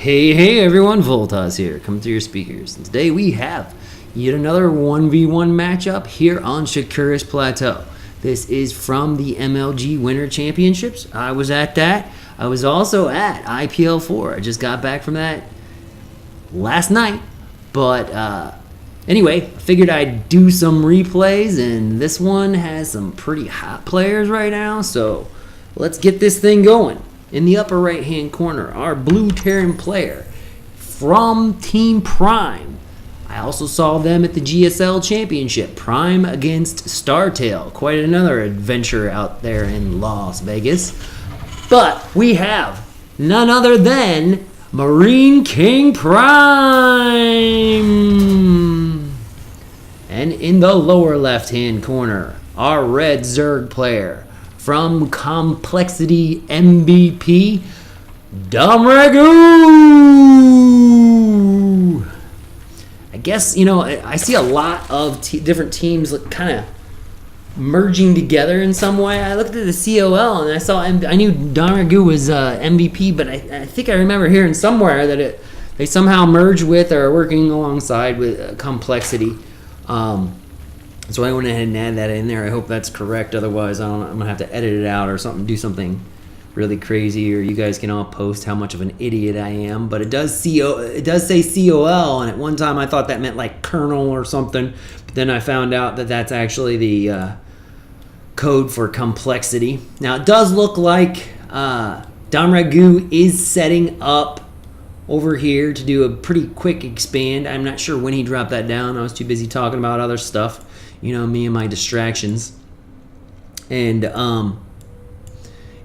Hey everyone, Voltas here, coming through your speakers. And today we have yet another 1v1 matchup here on Shakuris Plateau. This is from the MLG Winter Championships. I was at that. I was also at IPL 4. I just got back from that last night. But anyway, I figured I'd do some replays, and this one has some pretty hot players right now. So let's get this thing going. In the upper right-hand corner, our blue Terran player from Team Prime. I also saw them at the GSL Championship, Prime against Startail. Quite another adventure out there in Las Vegas. But we have none other than Marine King Prime. And in the lower left-hand corner, our red Zerg player from Complexity MVP, Ragu. I guess, you know, I see a lot of different teams kind of merging together in some way. I looked at the COL and I knew Ragu was MVP, but I think I remember hearing somewhere that they somehow merged with or are working alongside with Complexity. So I went ahead and added that in there. I hope that's correct. Otherwise, I'm going to have to edit it out or something, do something really crazy, or you guys can all post how much of an idiot I am. But it does say COL, and at one time I thought that meant like Colonel or something. But then I found out that that's actually the code for Complexity. Now, it does look like Ragu is setting up over here to do a pretty quick expand. I'm not sure when he dropped that down. I was too busy talking about other stuff. You know, me and my distractions. And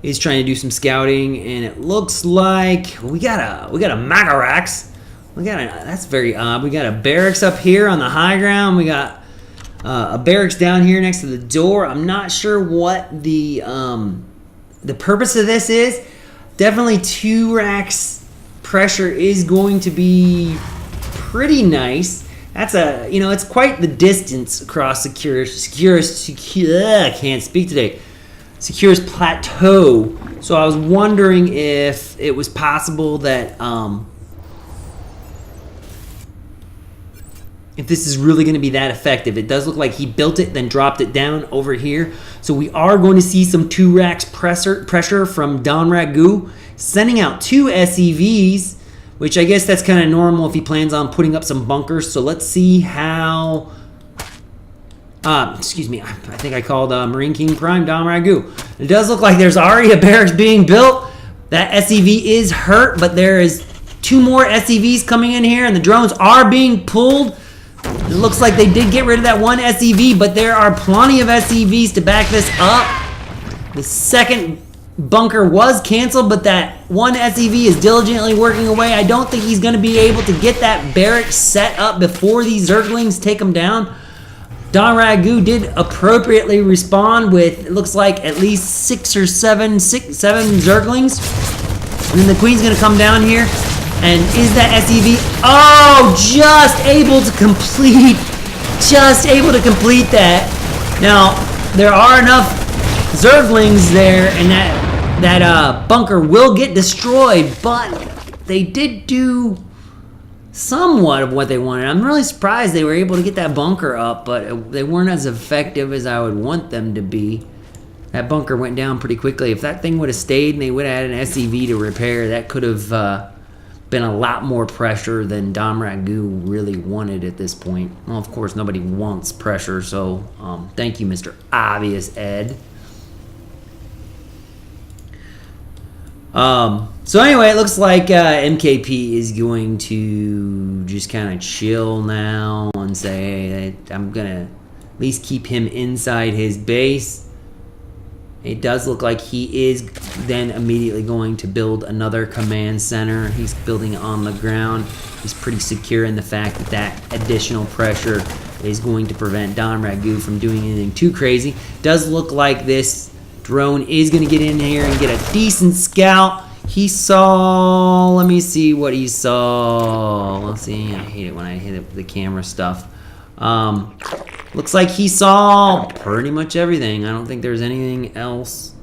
he's trying to do some scouting, and it looks like we got a Magarax. That's very odd. We got a barracks up here on the high ground. We got a barracks down here next to the door. I'm not sure what the purpose of this is. Definitely 2 racks pressure is going to be pretty nice. That's it's quite the distance across Securus, I can't speak today. Securus Plateau. So I was wondering if it was possible that if this is really going to be that effective. It does look like he built it, then dropped it down over here. So we are going to see some 2 racks pressure from Ragu, sending out 2 SEVs. Which I guess that's kind of normal if he plans on putting up some bunkers. So let's see how... excuse me. I think I called Marine King Prime Ragu. It does look like there's already a barracks being built. That SEV is hurt, but there is 2 more SEVs coming in here, and the drones are being pulled. It looks like they did get rid of that 1 SEV, but there are plenty of SEVs to back this up. The second bunker was canceled, but that 1 SEV is diligently working away. I don't think he's going to be able to get that barracks set up before these Zerglings take him down. Ragu did appropriately respond with, it looks like, at least 7 Zerglings. And then the Queen's going to come down here. And is that SEV? Oh, just able to complete that. Now, there are enough Zerglings there, and that bunker will get destroyed, but they did do somewhat of what they wanted. I'm really surprised they were able to get that bunker up, but they weren't as effective as I would want them to be. That bunker went down pretty quickly. If that thing would have stayed and they would have had an SEV to repair, that could have been a lot more pressure than Ragu really wanted at this point. Well, of course, nobody wants pressure, so thank you, Mr. Obvious Ed. So anyway, it looks like MKP is going to just kind of chill now and say, hey, I'm going to at least keep him inside his base. It does look like he is then immediately going to build another command center. He's building on the ground. He's pretty secure in the fact that additional pressure is going to prevent Ragu from doing anything too crazy. Does look like this drone is going to get in here and get a decent scout. He saw... Let me see what he saw. Let's see. I hate it when I hit the camera stuff. Looks like he saw pretty much everything. I don't think there's anything else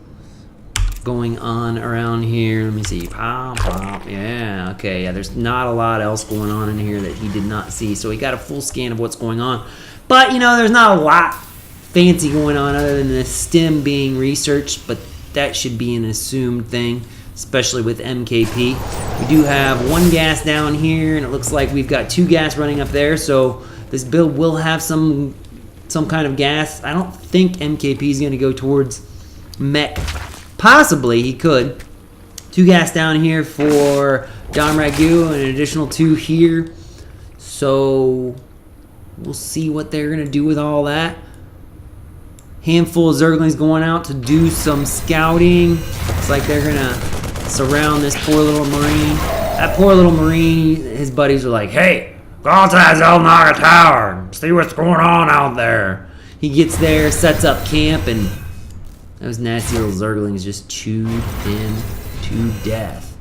going on around here. Let me see. Pop, pop. Yeah, okay. Yeah, there's not a lot else going on in here that he did not see. So he got a full scan of what's going on. But, you know, there's not a lot fancy going on other than the stim being researched. But that should be an assumed thing, especially with MKP. We do have one gas down here, and it looks like we've got 2 gas running up there. So this build will have some kind of gas. I don't think MKP is going to go towards mech. Possibly he could. 2 gas down here for Dom Ragu and an additional 2 here. So we'll see what they're going to do with all that. Handful of Zerglings going out to do some scouting. Looks like they're going to surround this poor little Marine. That poor little Marine, his buddies are like, hey, go out to that Zelnaga Tower. See what's going on out there. He gets there, sets up camp, and those nasty little Zerglings just chewed him to death.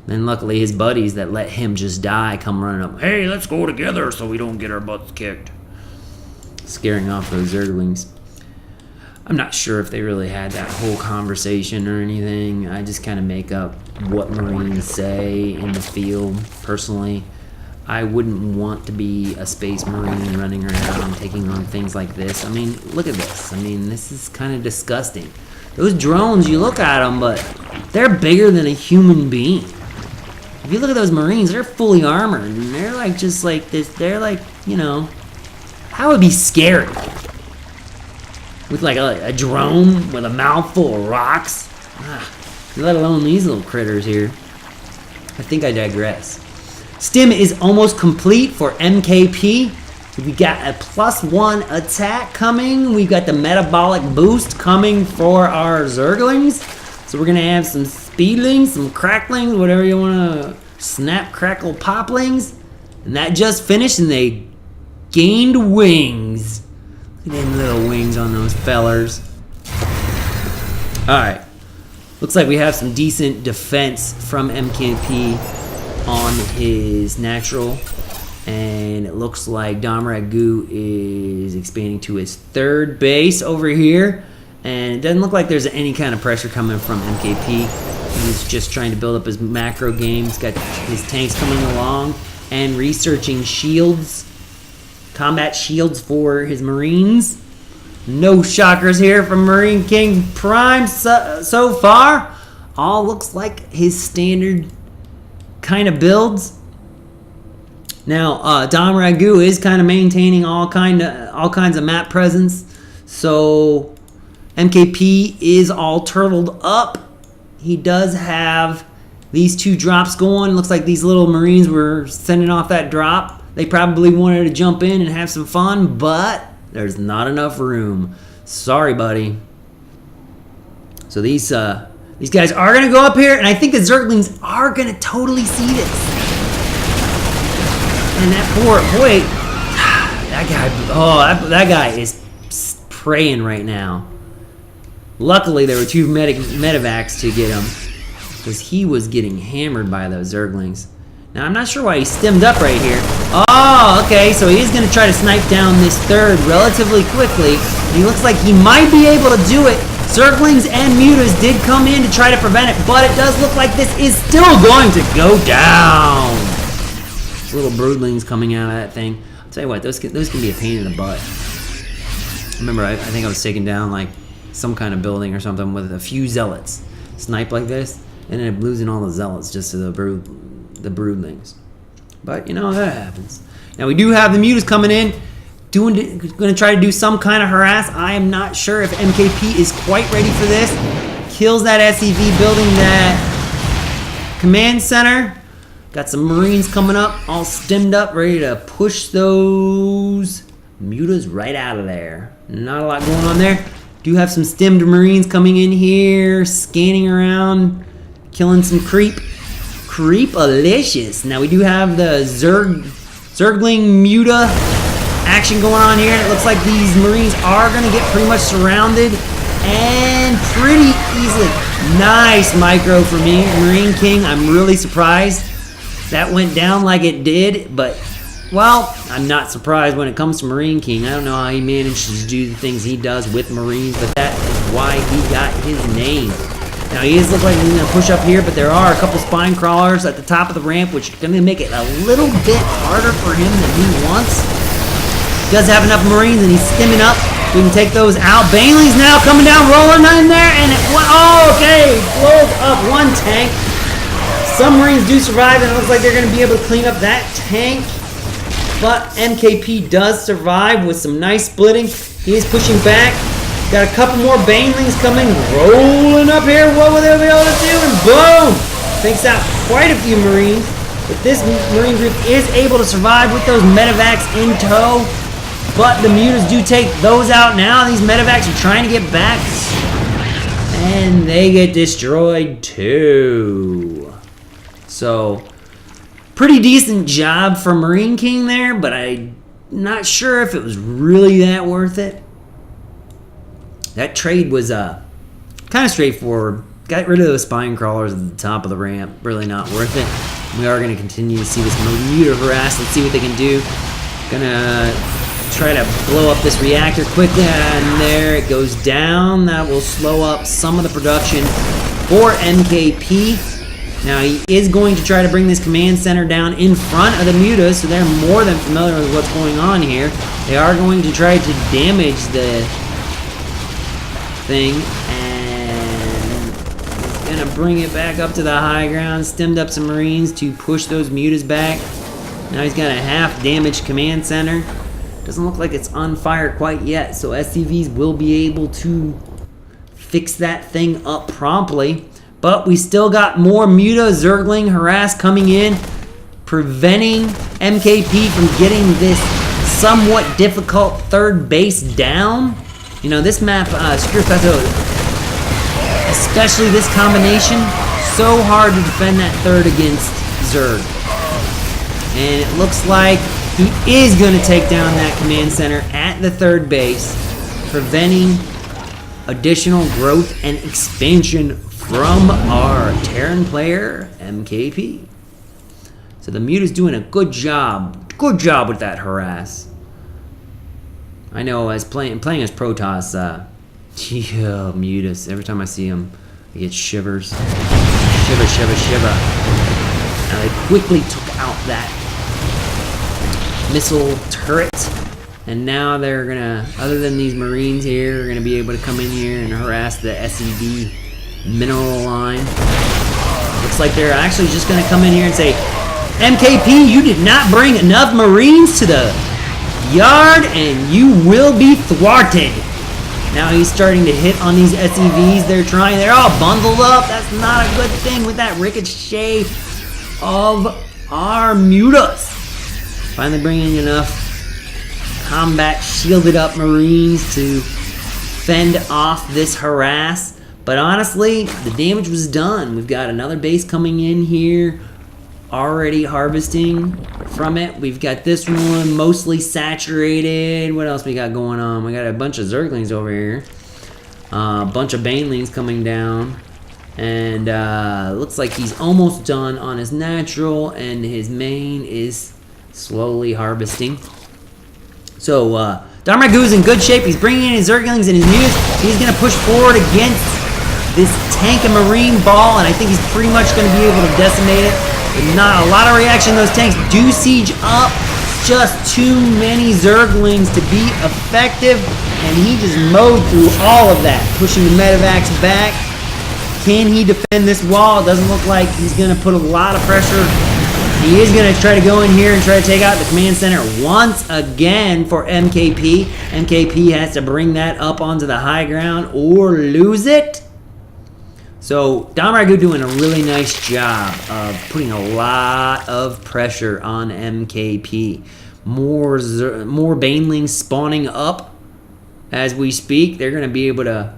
Then luckily his buddies that let him just die come running up. Hey, let's go together so we don't get our butts kicked. Scaring off those Zerglings. I'm not sure if they really had that whole conversation or anything. I just kind of make up what Marines say in the field. Personally, I wouldn't want to be a Space Marine running around taking on things like this. I mean, look at this. I mean, this is kind of disgusting. Those drones, you look at them, but they're bigger than a human being. If you look at those Marines, they're fully armored, and they're like just like this. They're like, you know, that would be scary. With like a drone with a mouthful of rocks. Let alone these little critters here. I think I digress. Stim is almost complete for MKP. We got a +1 attack coming. We've got the metabolic boost coming for our Zerglings. So we're going to have some speedlings, some cracklings, whatever you want to snap, crackle, poplings. And that just finished, and they gained wings. Look at them little wings on those fellers. Alright. Looks like we have some decent defense from MKP on his natural. And it looks like Dom Ragu is expanding to his 3rd base over here. And it doesn't look like there's any kind of pressure coming from MKP. He's just trying to build up his macro game. He's got his tanks coming along and researching shields. Combat shields for his Marines. No shockers here from Marine King Prime so far. All looks like his standard kind of builds. Now, Dom Ragu is kind of maintaining all kinds of map presence. So MKP is all turtled up. He does have these 2 drops going. Looks like these little Marines were sending off that drop. They probably wanted to jump in and have some fun, but there's not enough room. Sorry, buddy. So these guys are going to go up here, and I think the Zerglings are going to totally see this. And that poor boy, that guy is praying right now. Luckily, there were 2 medevacs to get him, because he was getting hammered by those Zerglings. Now, I'm not sure why he stemmed up right here. Oh, okay, so he is going to try to snipe down this 3rd relatively quickly. He looks like he might be able to do it. Zerglings and Mutas did come in to try to prevent it, but it does look like this is still going to go down. Little broodlings coming out of that thing. I'll tell you what, those can be a pain in the butt. Remember, I think I was taking down like some kind of building or something with a few zealots. Snipe like this, and then losing all the zealots just to the broodlings. But you know, that happens. Now we do have the Mutas coming in, going to try to do some kind of harass. I am not sure if MKP is quite ready for this. Kills that SCV, building that command center. Got some Marines coming up, all stemmed up, ready to push those Mutas right out of there. Not a lot going on there. Do have some stemmed Marines coming in here, scanning around, killing some creep. Creep-alicious. Now we do have the Zergling Muta action going on here. It looks like these Marines are going to get pretty much surrounded and pretty easily. Nice micro for me, Marine King. I'm really surprised that went down like it did, but well, I'm not surprised when it comes to Marine King. I don't know how he manages to do the things he does with Marines, but that is why he got his name. Now he does look like he's going to push up here, but there are a couple spine crawlers at the top of the ramp, which are going to make it a little bit harder for him than he wants. He does have enough Marines, and he's stimming up. We can take those out. Baneling's now coming down, rolling in there, and okay, blows up one tank. Some Marines do survive, and it looks like they're going to be able to clean up that tank. But MKP does survive with some nice splitting. He is pushing back. Got a couple more Banelings coming, rolling up here. What will they be able to do? And boom! Takes out quite a few Marines. But this Marine group is able to survive with those medevacs in tow. But the mutas do take those out now. These medevacs are trying to get back. And they get destroyed too. So, pretty decent job for Marine King there, but I'm not sure if it was really that worth it. That trade was kind of straightforward. Got rid of those spine crawlers at the top of the ramp. Really not worth it. We are going to continue to see this muta harass. Let's see what they can do. Gonna try to blow up this reactor quickly, and there it goes down. That will slow up some of the production for MKP. Now he is going to try to bring this command center down in front of the mutas, so they're more than familiar with what's going on here. They are going to try to damage the thing, and he's gonna bring it back up to the high ground. Stemmed up some Marines to push those mutas back. Now he's got a half damaged command center. Doesn't look like it's on fire quite yet, so SCVs will be able to fix that thing up promptly. But we still got more muta Zergling harass coming in, preventing MKP from getting this somewhat difficult third base down. You know, this map, Secure Plateau, especially this combination, so hard to defend that third against Zerg. And it looks like he is going to take down that command center at the third base, preventing additional growth and expansion from our Terran player, MKP. So the muta's doing a good job with that harass. I know, as playing as Protoss, mutas, every time I see him, I get shivers. Shiver. Now they quickly took out that missile turret, and now they're gonna, other than these Marines here, are gonna be able to come in here and harass the SEV mineral line. Looks like they're actually just gonna come in here and say, MKP, you did not bring enough Marines to the yard, and you will be thwarted. Now he's starting to hit on these SEVs. They're all bundled up. That's not a good thing with that ricochet of our mutas. Finally bringing enough combat shielded up Marines to fend off this harass. But honestly, the damage was done. We've got another base coming in here, already harvesting from it. We've got this one mostly saturated. What else we got going on? We got a bunch of Zerglings over here. A bunch of Banelings coming down. And looks like he's almost done on his natural, and his main is slowly harvesting. So Darmragu's in good shape. He's bringing in his Zerglings and his mutas. He's going to push forward against this tank and Marine ball, and I think he's pretty much going to be able to decimate it. But not a lot of reaction. Those tanks do siege up. Just too many Zerglings to be effective, and he just mowed through all of that, pushing the medevacs back. Can he defend this wall? It doesn't look like he's going to put a lot of pressure. He is going to try to go in here and try to take out the command center once again for MKP. MKP has to bring that up onto the high ground or lose it. So Darmragu doing a really nice job of putting a lot of pressure on MKP. More Banelings spawning up as we speak. They're going to be able to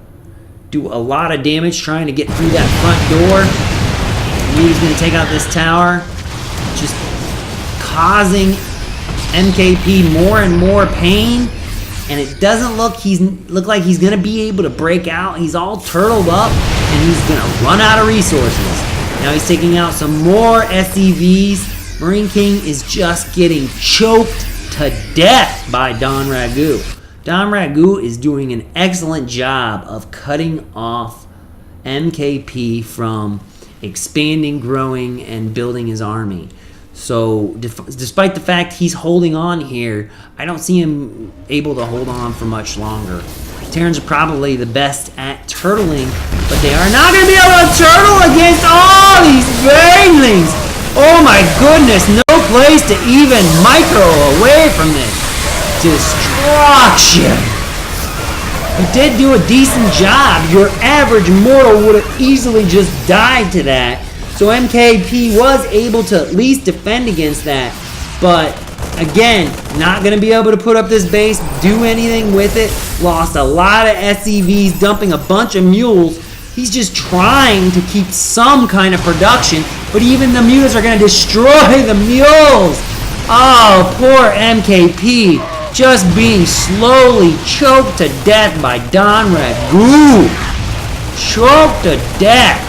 do a lot of damage trying to get through that front door. He's going to take out this tower, just causing MKP more and more pain. And it doesn't look like he's gonna be able to break out. He's all turtled up, and he's gonna run out of resources. Now he's taking out some more SCVs. Marine King is just getting choked to death by Darmragu. Darmragu is doing an excellent job of cutting off MKP from expanding, growing, and building his army. So despite the fact he's holding on here, I don't see him able to hold on for much longer. Terrans are probably the best at turtling, but they are not going to be able to turtle against all these banelings. Oh my goodness, no place to even micro away from this destruction. He did do a decent job. Your average mortal would have easily just died to that. So MKP was able to at least defend against that. But again, not going to be able to put up this base, do anything with it. Lost a lot of SCVs, dumping a bunch of mules. He's just trying to keep some kind of production. But even the mules are going to destroy the mules. Oh, poor MKP. Just being slowly choked to death by Don Ragu. Choked to death.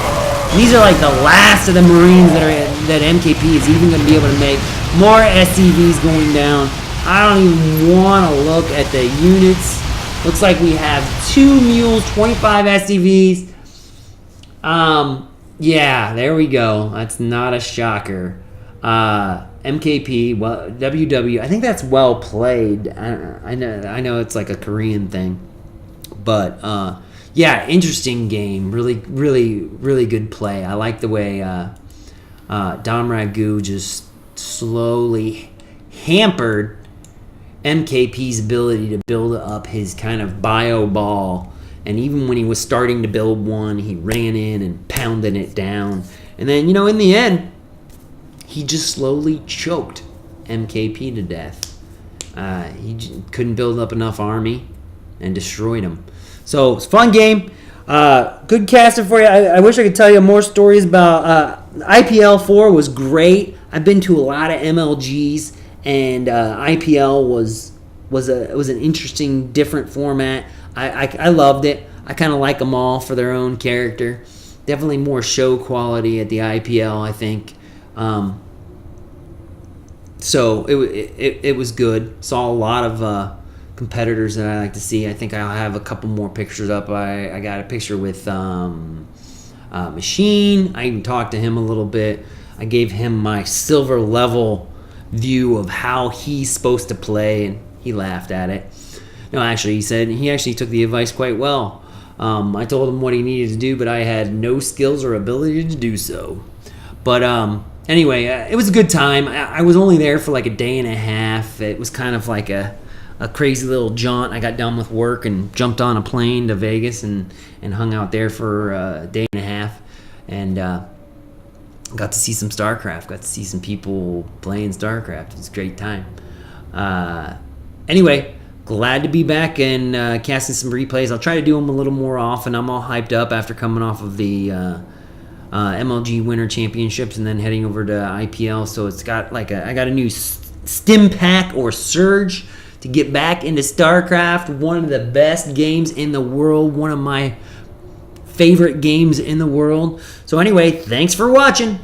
These are like the last of the Marines that MKP is even going to be able to make. More SCVs going down. I don't even want to look at the units. Looks like we have 2 mules, 25 SCVs. Yeah, there we go. That's not a shocker. MKP, well, WW, I think that's well played. I know it's like a Korean thing. But, yeah, interesting game. Really good play. I like the way Dom Ragu just slowly hampered MKP's ability to build up his kind of bio ball. And even when he was starting to build one, he ran in and pounded it down. And then, in the end, he just slowly choked MKP to death. He couldn't build up enough army and destroyed him. So, it's a fun game. Good casting for you. I wish I could tell you more stories about... IPL 4 was great. I've been to a lot of MLGs, and IPL was an interesting, different format. I loved it. I kind of like them all for their own character. Definitely more show quality at the IPL, I think. So it was good. Saw a lot of competitors that I like to see. I think I'll have a couple more pictures up. I got a picture with Machine. I even talked to him a little bit. I gave him my silver level view of how he's supposed to play, and he laughed at it. No, actually, he said he actually took the advice quite well. I told him what he needed to do, but I had no skills or ability to do so. But anyway, it was a good time. I was only there for like a day and a half. It was kind of like a crazy little jaunt. I got done with work and jumped on a plane to Vegas and hung out there for a day and a half. And got to see some StarCraft. Got to see some people playing StarCraft. It was a great time. Anyway, glad to be back and casting some replays. I'll try to do them a little more often. I'm all hyped up after coming off of the MLG Winter Championships and then heading over to IPL. So it's got like I got a new stim pack or surge to get back into StarCraft. One of the best games in the world. One of my favorite games in the world. So anyway, thanks for watching.